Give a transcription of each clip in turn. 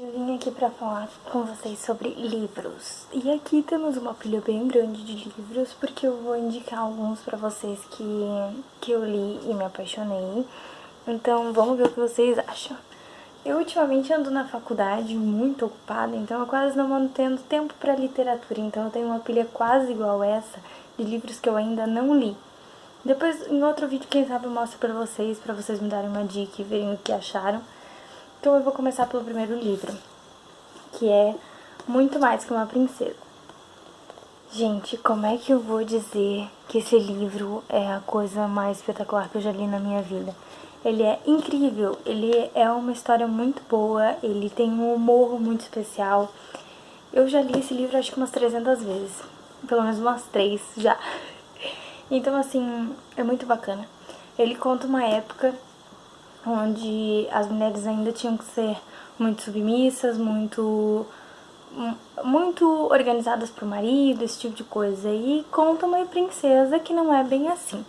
Eu vim aqui pra falar com vocês sobre livros. E aqui temos uma pilha bem grande de livros, porque eu vou indicar alguns pra vocês que eu li e me apaixonei. Então vamos ver o que vocês acham. Eu ultimamente ando na faculdade muito ocupada, então eu quase não ando tendo tempo pra literatura. Então eu tenho uma pilha quase igual essa de livros que eu ainda não li. Depois, em outro vídeo, quem sabe eu mostro pra vocês me darem uma dica e verem o que acharam. Então eu vou começar pelo primeiro livro, que é Muito Mais Que Uma Princesa. Gente, como é que eu vou dizer que esse livro é a coisa mais espetacular que eu já li na minha vida? Ele é incrível, ele é uma história muito boa, ele tem um humor muito especial. Eu já li esse livro acho que umas 300 vezes, pelo menos umas 3 já. Então assim, é muito bacana. Ele conta uma época onde as mulheres ainda tinham que ser muito submissas, muito organizadas pro marido, esse tipo de coisa. E conta uma princesa que não é bem assim.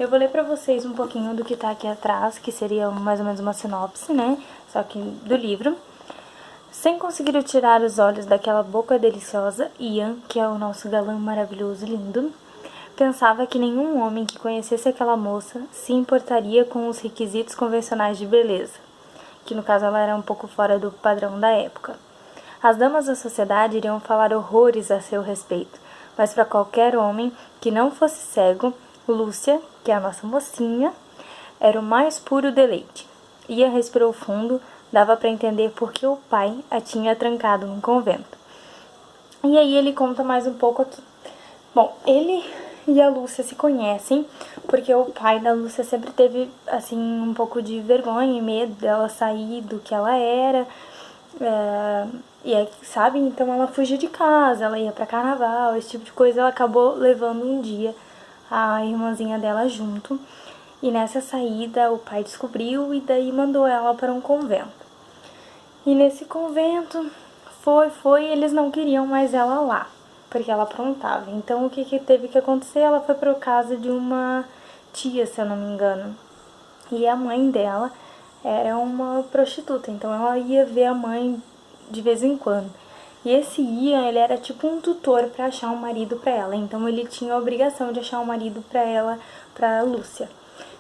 Eu vou ler pra vocês um pouquinho do que tá aqui atrás, que seria mais ou menos uma sinopse, né? Só que do livro. Sem conseguir tirar os olhos daquela boca deliciosa, Ian, que é o nosso galã maravilhoso e lindo, pensava que nenhum homem que conhecesse aquela moça se importaria com os requisitos convencionais de beleza, que no caso ela era um pouco fora do padrão da época. As damas da sociedade iriam falar horrores a seu respeito, mas para qualquer homem que não fosse cego, Lúcia, que é a nossa mocinha, era o mais puro deleite. Ia respirou fundo, dava para entender por que o pai a tinha trancado num convento. E aí ele conta mais um pouco aqui. Bom, ele e a Lúcia se conhecem porque o pai da Lúcia sempre teve, assim, um pouco de vergonha e medo dela sair do que ela era. E aí, sabe, então ela fugia de casa, ela ia pra carnaval, esse tipo de coisa. Ela acabou levando um dia a irmãzinha dela junto. E nessa saída o pai descobriu e daí mandou ela para um convento. E nesse convento eles não queriam mais ela lá, porque ela aprontava. Então o que teve que acontecer? Ela foi para casa de uma tia, se eu não me engano. E a mãe dela era uma prostituta, então ela ia ver a mãe de vez em quando. E esse Ian, ele era tipo um tutor para achar um marido para ela, então ele tinha a obrigação de achar um marido para ela, para Lúcia.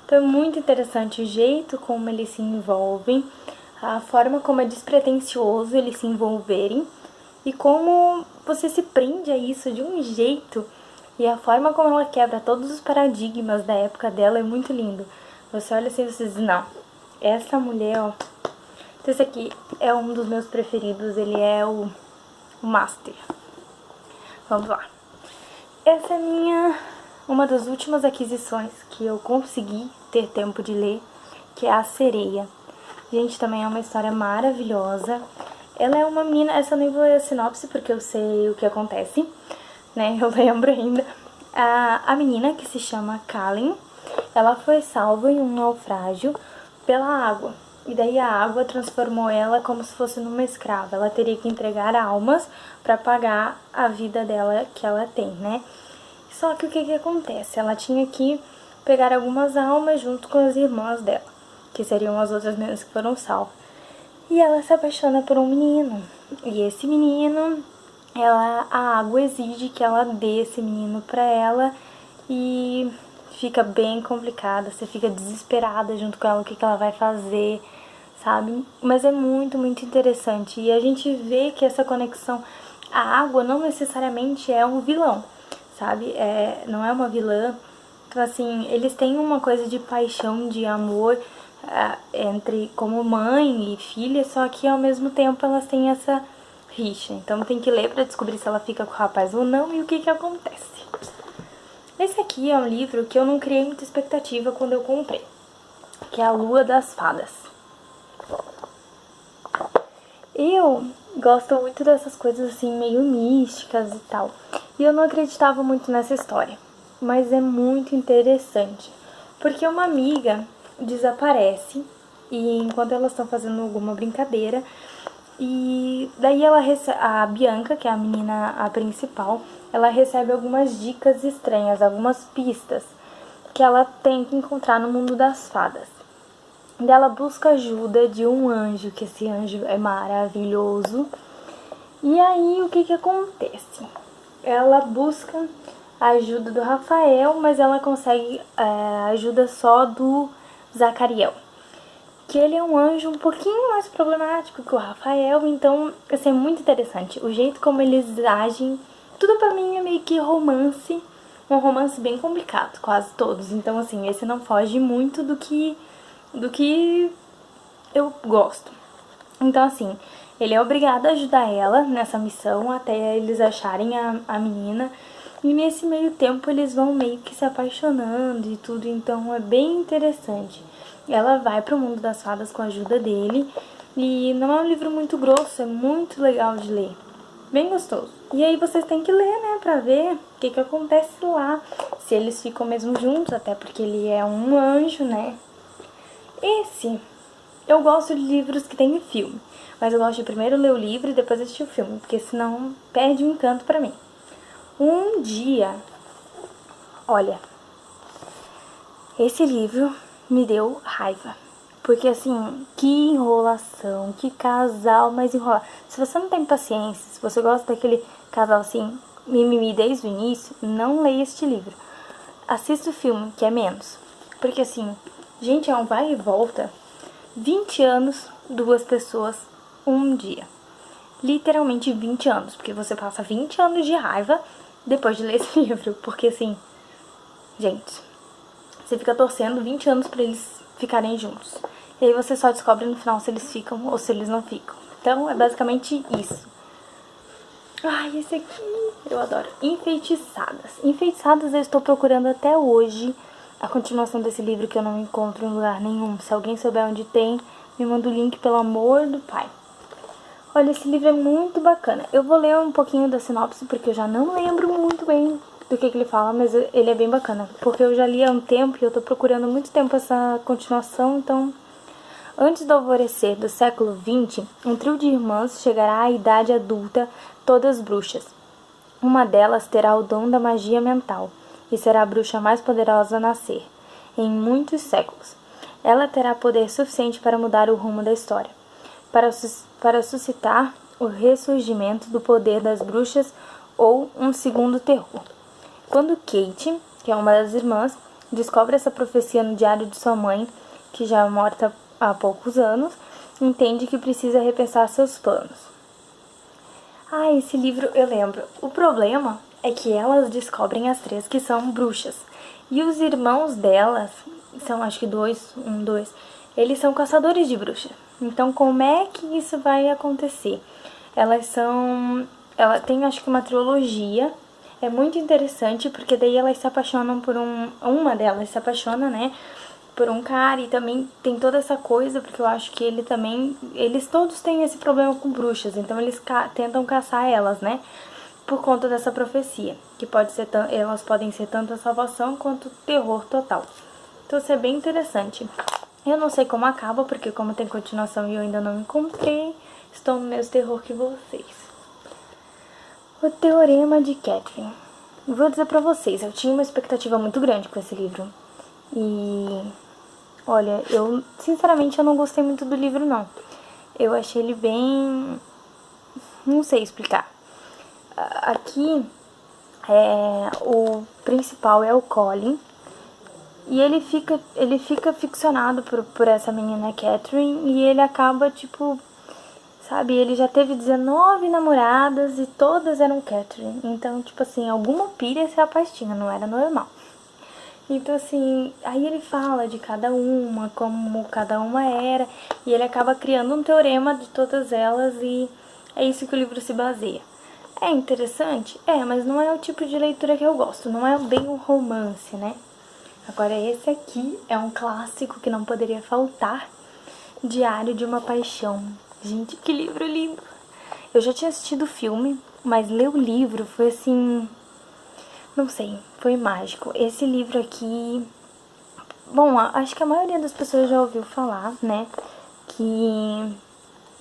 Então é muito interessante o jeito como eles se envolvem, a forma como é despretensioso eles se envolverem e como você se prende a isso de um jeito, e a forma como ela quebra todos os paradigmas da época dela é muito lindo. Você olha assim e você diz, não, essa mulher, ó. Então esse aqui é um dos meus preferidos, ele é o Master. Vamos lá. Essa é uma das últimas aquisições que eu consegui ter tempo de ler, que é A Sereia. Gente, também é uma história maravilhosa. Ela é uma menina, essa eu nem vou ler a sinopse porque eu sei o que acontece, né? Eu lembro ainda. A menina, que se chama Kallen, ela foi salva em um naufrágio pela água. E daí a água transformou ela como se fosse numa escrava. Ela teria que entregar almas para pagar a vida dela que ela tem, né? Só que o que acontece? Ela tinha que pegar algumas almas junto com as irmãs dela, que seriam as outras meninas que foram salvas. E ela se apaixona por um menino. E esse menino, a água exige que ela dê esse menino pra ela e fica bem complicada. Você fica desesperada junto com ela, o que ela vai fazer, sabe? Mas é muito, muito interessante. E a gente vê que essa conexão, a água não necessariamente é um vilão, sabe? Não é uma vilã. Então, assim, eles têm uma coisa de paixão, de amor entre como mãe e filha, só que ao mesmo tempo elas têm essa rixa. Então tem que ler pra descobrir se ela fica com o rapaz ou não e o que acontece. Esse aqui é um livro que eu não criei muita expectativa quando eu comprei, que é A Lua das Fadas. Eu gosto muito dessas coisas assim, meio místicas e tal. E eu não acreditava muito nessa história. Mas é muito interessante. Porque uma amiga desaparece e enquanto elas estão fazendo alguma brincadeira, e daí a Bianca, que é a menina a principal, ela recebe algumas dicas estranhas, algumas pistas que ela tem que encontrar no mundo das fadas. Ela busca ajuda de um anjo, que esse anjo é maravilhoso. E aí, o que acontece? Ela busca a ajuda do Rafael, mas ela consegue a ajuda só do Zacariel. Que ele é um anjo um pouquinho mais problemático que o Rafael, então, assim, é muito interessante. O jeito como eles agem, tudo pra mim é meio que romance, um romance bem complicado, quase todos. Então, assim, esse não foge muito do que eu gosto. Então, assim, ele é obrigado a ajudar ela nessa missão até eles acharem a menina. E nesse meio tempo eles vão meio que se apaixonando e tudo, então é bem interessante. Ela vai pro mundo das fadas com a ajuda dele. E não é um livro muito grosso, é muito legal de ler. Bem gostoso. E aí vocês têm que ler, né, pra ver o que acontece lá. Se eles ficam mesmo juntos, até porque ele é um anjo, né. Eu gosto de livros que tem filme, mas eu gosto de primeiro ler o livro e depois assistir o filme, porque senão perde o encanto pra mim. Um dia, olha, esse livro me deu raiva, porque assim, que enrolação, que casal mais enrolado. Se você não tem paciência, se você gosta daquele casal assim, mimimi desde o início, não leia este livro. Assista o filme, que é menos, porque assim, gente, é um vai e volta. 20 anos, duas pessoas, um dia. Literalmente 20 anos, porque você passa 20 anos de raiva depois de ler esse livro. Porque assim, gente, você fica torcendo 20 anos pra eles ficarem juntos. E aí você só descobre no final se eles ficam ou se eles não ficam. Então é basicamente isso. Ai, esse aqui eu adoro. Enfeitiçadas. Enfeitiçadas eu estou procurando até hoje a continuação desse livro que eu não encontro em lugar nenhum. Se alguém souber onde tem, me manda o link, pelo amor do pai. Olha, esse livro é muito bacana. Eu vou ler um pouquinho da sinopse, porque eu já não lembro muito bem do que ele fala, mas ele é bem bacana. Porque eu já li há um tempo e eu tô procurando há muito tempo essa continuação, então... Antes do alvorecer do século XX, um trio de irmãs chegará à idade adulta, todas bruxas. Uma delas terá o dom da magia mental e será a bruxa mais poderosa a nascer em muitos séculos. Ela terá poder suficiente para mudar o rumo da história, para suscitar o ressurgimento do poder das bruxas ou um segundo terror. Quando Kate, que é uma das irmãs, descobre essa profecia no diário de sua mãe, que já é morta há poucos anos, entende que precisa repensar seus planos. Ah, esse livro eu lembro. O problema é que elas descobrem as três que são bruxas. E os irmãos delas, são acho que dois, eles são caçadores de bruxas. Então como é que isso vai acontecer? Ela tem acho que uma trilogia. É muito interessante porque daí elas se apaixonam por uma delas se apaixona, né, por um cara e também tem toda essa coisa, porque eu acho que eles todos têm esse problema com bruxas, então eles tentam caçar elas, né, por conta dessa profecia, que elas podem ser tanto a salvação quanto o terror total. Então isso é bem interessante. Eu não sei como acaba, porque como tem continuação e eu ainda não encontrei, estou no mesmo terror que vocês. O Teorema de Catherine. Vou dizer pra vocês, eu tinha uma expectativa muito grande com esse livro. E olha, sinceramente eu não gostei muito do livro não. Eu achei ele bem... não sei explicar. Aqui o principal é o Colin. E ele fica ficcionado por essa menina Catherine. E ele acaba tipo... sabe, ele já teve 19 namoradas e todas eram Catherine. Então tipo assim, alguma pilha se apaixona, não era normal. Então, assim, aí ele fala de cada uma, como cada uma era, e ele acaba criando um teorema de todas elas, e é isso que o livro se baseia. É interessante? É, mas não é o tipo de leitura que eu gosto, não é bem um romance, né? Agora, esse aqui é um clássico que não poderia faltar, Diário de uma Paixão. Gente, que livro lindo! Eu já tinha assistido o filme, mas ler o livro foi assim... não sei, foi mágico. Esse livro aqui... bom, acho que a maioria das pessoas já ouviu falar, né? Que...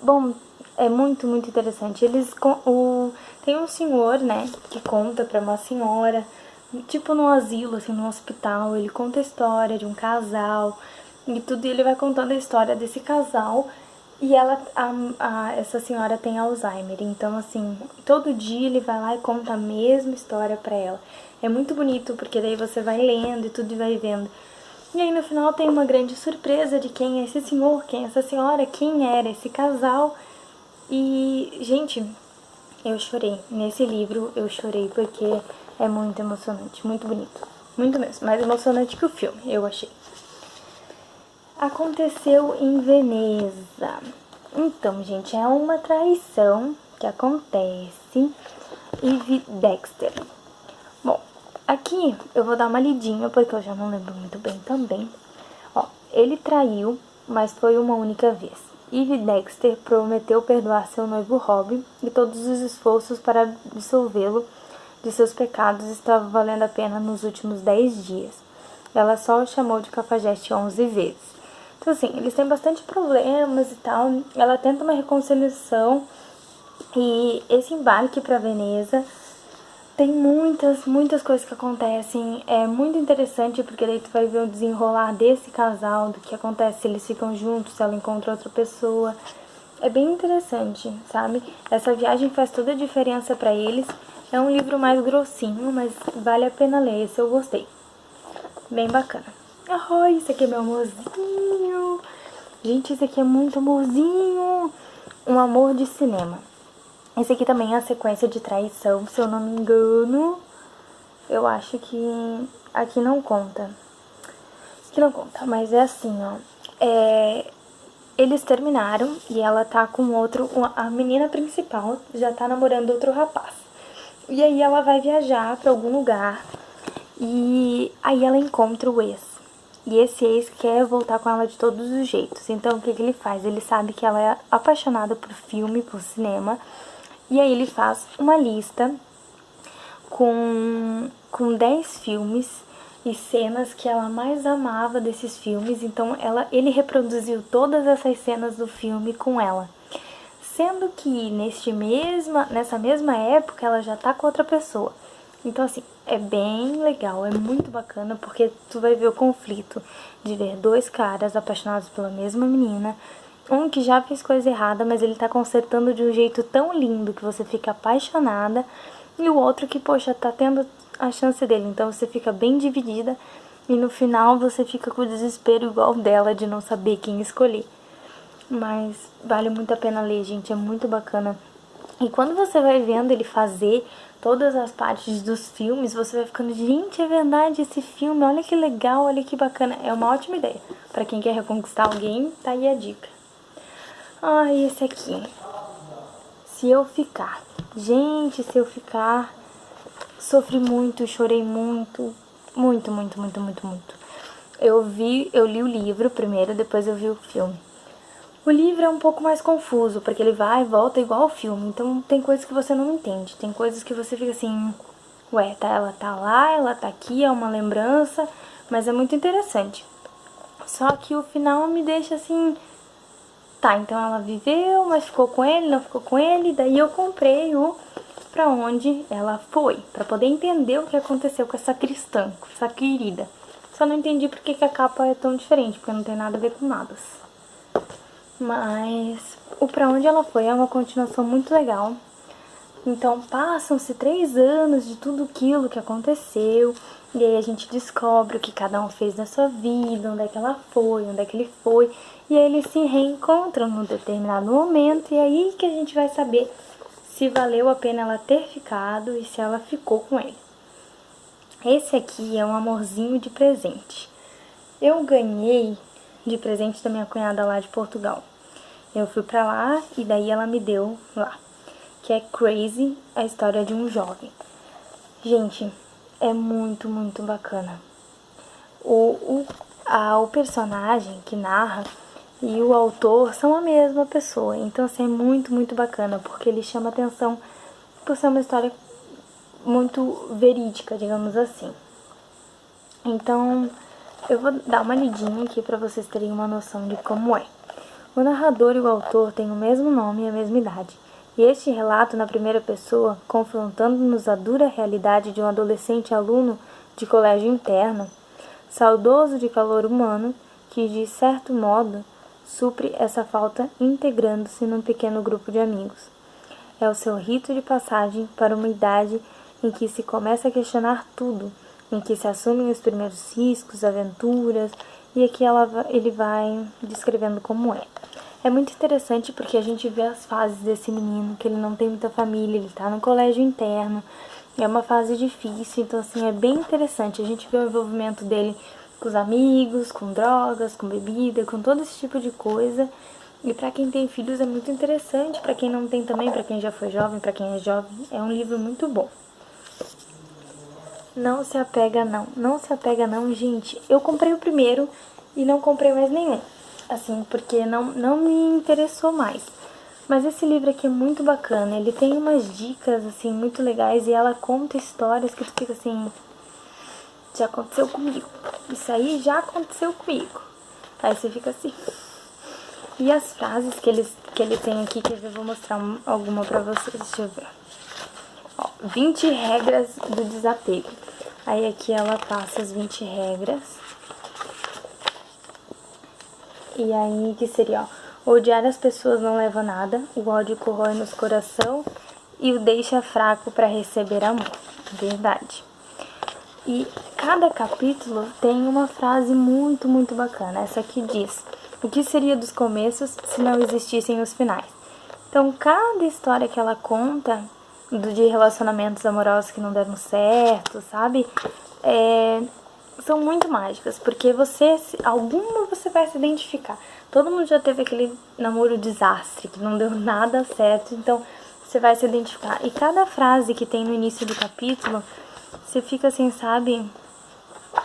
bom, é muito, muito interessante. Tem um senhor, né? Que conta pra uma senhora... tipo no asilo, assim, no hospital. Ele conta a história de um casal. e tudo, e ele vai contando a história desse casal. E essa senhora tem Alzheimer, então assim, todo dia ele vai lá e conta a mesma história pra ela. É muito bonito, porque daí você vai lendo e tudo e vai vendo. E aí no final tem uma grande surpresa de quem é esse senhor, quem é essa senhora, quem era esse casal. E, gente, eu chorei. Nesse livro eu chorei porque é muito emocionante, muito bonito. Muito mesmo, mais emocionante que o filme, eu achei. Aconteceu em Veneza. Então, gente, é uma traição que acontece. Eve Dexter. Bom, aqui eu vou dar uma lidinha porque eu já não lembro muito bem também. Ó, ele traiu, mas foi uma única vez. Eve Dexter prometeu perdoar seu noivo Rob e todos os esforços para absolvê-lo de seus pecados estavam valendo a pena nos últimos 10 dias. Ela só o chamou de cafajeste 11 vezes. Então, assim, eles têm bastante problemas e tal. Ela tenta uma reconciliação. E esse embarque para Veneza tem muitas coisas que acontecem. É muito interessante porque daí tu vai ver o desenrolar desse casal, do que acontece se eles ficam juntos, se ela encontra outra pessoa. É bem interessante, sabe? Essa viagem faz toda a diferença para eles. É um livro mais grossinho, mas vale a pena ler. Esse eu gostei. Bem bacana. Oh, esse aqui é meu amorzinho. Gente, esse aqui é muito amorzinho. Um amor de cinema. Esse aqui também é a sequência de traição, se eu não me engano. Eu acho que aqui não conta. Aqui não conta, mas é assim, ó. Eles terminaram e ela tá com outro... A menina principal já tá namorando outro rapaz. E aí ela vai viajar pra algum lugar e aí ela encontra o ex. E esse ex quer voltar com ela de todos os jeitos. Então, o que ele faz? Ele sabe que ela é apaixonada por filme, por cinema. E aí ele faz uma lista com 10 filmes e cenas que ela mais amava desses filmes. Então, ele reproduziu todas essas cenas do filme com ela. Sendo que nessa mesma época, ela já tá com outra pessoa. Então, assim, é bem legal, é muito bacana, porque tu vai ver o conflito de ver dois caras apaixonados pela mesma menina, um que já fez coisa errada, mas ele tá consertando de um jeito tão lindo que você fica apaixonada, e o outro que, poxa, tá tendo a chance dele, então você fica bem dividida, e no final você fica com o desespero igual dela de não saber quem escolher. Mas vale muito a pena ler, gente, é muito bacana. E quando você vai vendo ele fazer todas as partes dos filmes, você vai ficando, gente, é verdade esse filme, olha que legal, olha que bacana. É uma ótima ideia. Pra quem quer reconquistar alguém, tá aí a dica. Ah, e esse aqui. Se Eu Ficar. Gente, Se Eu Ficar, sofri muito, chorei muito. Muito. Eu li o livro primeiro, depois eu vi o filme. O livro é um pouco mais confuso, porque ele vai e volta igual ao filme. Então tem coisas que você não entende. Tem coisas que você fica assim, ué, ela tá lá, ela tá aqui, é uma lembrança, mas é muito interessante. Só que o final me deixa assim, tá, então ela viveu, mas ficou com ele, não ficou com ele, daí eu comprei o Pra Onde Ela Foi, pra poder entender o que aconteceu com essa cristã, com essa querida. Só não entendi porque que a capa é tão diferente, porque não tem nada a ver com nada. Mas o Pra Onde Ela Foi é uma continuação muito legal. Então passam-se 3 anos de tudo aquilo que aconteceu. E aí a gente descobre o que cada um fez na sua vida, onde é que ela foi, onde é que ele foi. E aí eles se reencontram num determinado momento. E aí que a gente vai saber se valeu a pena ela ter ficado e se ela ficou com ele. Esse aqui é um amorzinho de presente. Eu ganhei de presente da minha cunhada lá de Portugal. Eu fui pra lá e daí ela me deu lá, que é Crazy, a história de um jovem. Gente, é muito bacana. O personagem que narra e o autor são a mesma pessoa, então assim, é muito bacana, porque ele chama atenção por ser uma história muito verídica, digamos assim. Então, eu vou dar uma lidinha aqui pra vocês terem uma noção de como é. O narrador e o autor têm o mesmo nome e a mesma idade, e este relato na primeira pessoa, confrontando-nos a dura realidade de um adolescente aluno de colégio interno, saudoso de calor humano, que, de certo modo, supre essa falta integrando-se num pequeno grupo de amigos. É o seu rito de passagem para uma idade em que se começa a questionar tudo, em que se assumem os primeiros riscos, aventuras, e aqui ele vai descrevendo como é. É muito interessante porque a gente vê as fases desse menino, que ele não tem muita família, ele tá no colégio interno, é uma fase difícil, então assim, é bem interessante. A gente vê o envolvimento dele com os amigos, com drogas, com bebida, com todo esse tipo de coisa. E pra quem tem filhos é muito interessante, pra quem não tem também, pra quem já foi jovem, pra quem é jovem, é um livro muito bom. Não se apega não, não se apega não, gente. Eu comprei o primeiro e não comprei mais nenhum, assim, porque não me interessou mais. Mas esse livro aqui é muito bacana, ele tem umas dicas, assim, muito legais e ela conta histórias que tu fica assim, já aconteceu comigo, isso aí já aconteceu comigo. Aí você fica assim. E as frases que ele tem aqui, que eu vou mostrar alguma pra vocês, deixa eu ver. Ó, 20 regras do desapego. Aí aqui ela passa as 20 regras. E aí que seria, ó, odiar as pessoas não leva a nada, o ódio corrói nos coração e o deixa fraco para receber amor. Verdade. E cada capítulo tem uma frase muito, muito bacana. Essa aqui diz: o que seria dos começos se não existissem os finais? Então, cada história que ela conta de relacionamentos amorosos que não deram certo, sabe? São muito mágicas, porque alguma você vai se identificar. Todo mundo já teve aquele namoro desastre, que não deu nada certo, então você vai se identificar. E cada frase que tem no início do capítulo, você fica assim, sabe?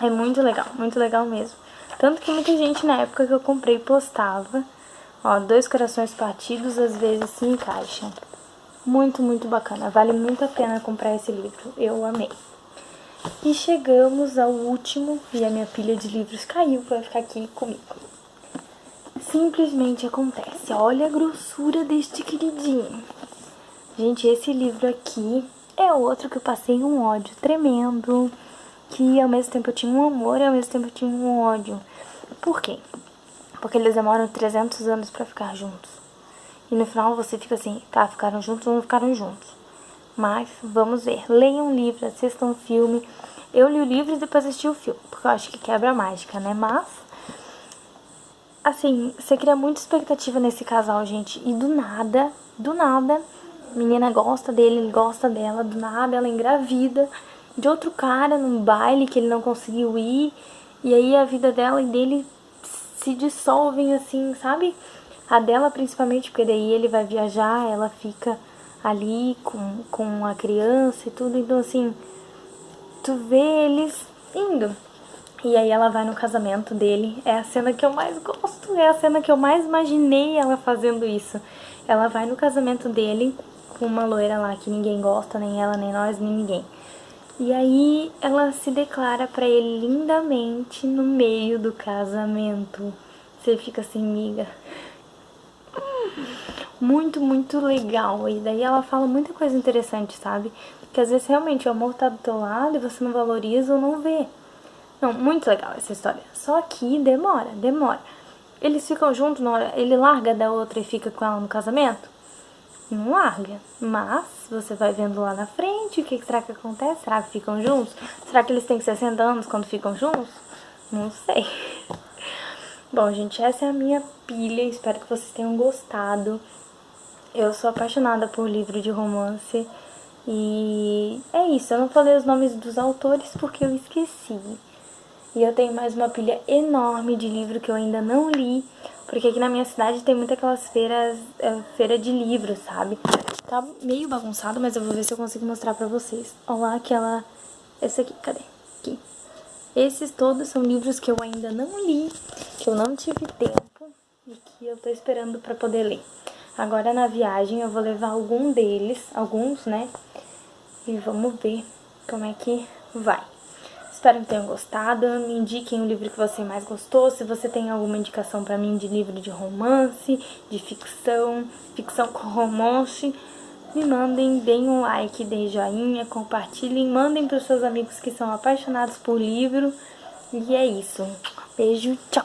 É muito legal mesmo. Tanto que muita gente na época que eu comprei postava, ó, 2 corações partidos às vezes se encaixam. Muito, muito bacana. Vale muito a pena comprar esse livro. Eu amei. E chegamos ao último, e a minha pilha de livros caiu para ficar aqui comigo. Simplesmente acontece. Olha a grossura deste queridinho. Gente, esse livro aqui é outro que eu passei um ódio tremendo, que ao mesmo tempo eu tinha um amor e ao mesmo tempo eu tinha um ódio. Por quê? Porque eles demoram 300 anos pra ficar juntos. E no final você fica assim, tá, ficaram juntos ou não ficaram juntos? Mas vamos ver. Leiam o livro, assistam o filme. Eu li o livro e depois assisti o filme, porque eu acho que quebra a mágica, né? Mas, assim, você cria muita expectativa nesse casal, gente. E do nada, a menina gosta dele, ele gosta dela. Do nada, ela engravida de outro cara num baile que ele não conseguiu ir. E aí a vida dela e dele se dissolvem, assim, sabe? A dela principalmente, porque daí ele vai viajar, ela fica ali com a criança e tudo. Então, assim, tu vê eles indo. E aí ela vai no casamento dele. É a cena que eu mais gosto, é a cena que eu mais imaginei ela fazendo isso. Ela vai no casamento dele com uma loira lá que ninguém gosta, nem ela, nem nós, nem ninguém. E aí ela se declara pra ele lindamente no meio do casamento. Você fica assim, miga. Muito, muito legal. E daí ela fala muita coisa interessante, sabe? Que às vezes realmente o amor tá do teu lado e você não valoriza ou não vê. Não, muito legal essa história. Só que demora. Eles ficam juntos na hora. Ele larga da outra e fica com ela no casamento? Não larga. Mas você vai vendo lá na frente o que será que acontece? Será que ficam juntos? Será que eles têm 60 anos quando ficam juntos? Não sei. Bom, gente, essa é a minha pilha. Espero que vocês tenham gostado. Eu sou apaixonada por livro de romance. E é isso. Eu não falei os nomes dos autores porque eu esqueci. E eu tenho mais uma pilha enorme de livro que eu ainda não li. Porque aqui na minha cidade tem muitas aquelas feiras, feira de livros, sabe? Tá meio bagunçado, mas eu vou ver se eu consigo mostrar pra vocês. Olha lá aquela... Esse aqui, cadê? Aqui. Esses todos são livros que eu ainda não li, que eu não tive tempo e que eu tô esperando pra poder ler. Agora na viagem eu vou levar alguns, né? E vamos ver como é que vai. Espero que tenham gostado. Me indiquem o livro que você mais gostou. Se você tem alguma indicação pra mim de livro de romance, de ficção com romance, me mandem, deem um like, deem joinha, compartilhem, mandem pros seus amigos que são apaixonados por livro. E é isso. Beijo, tchau!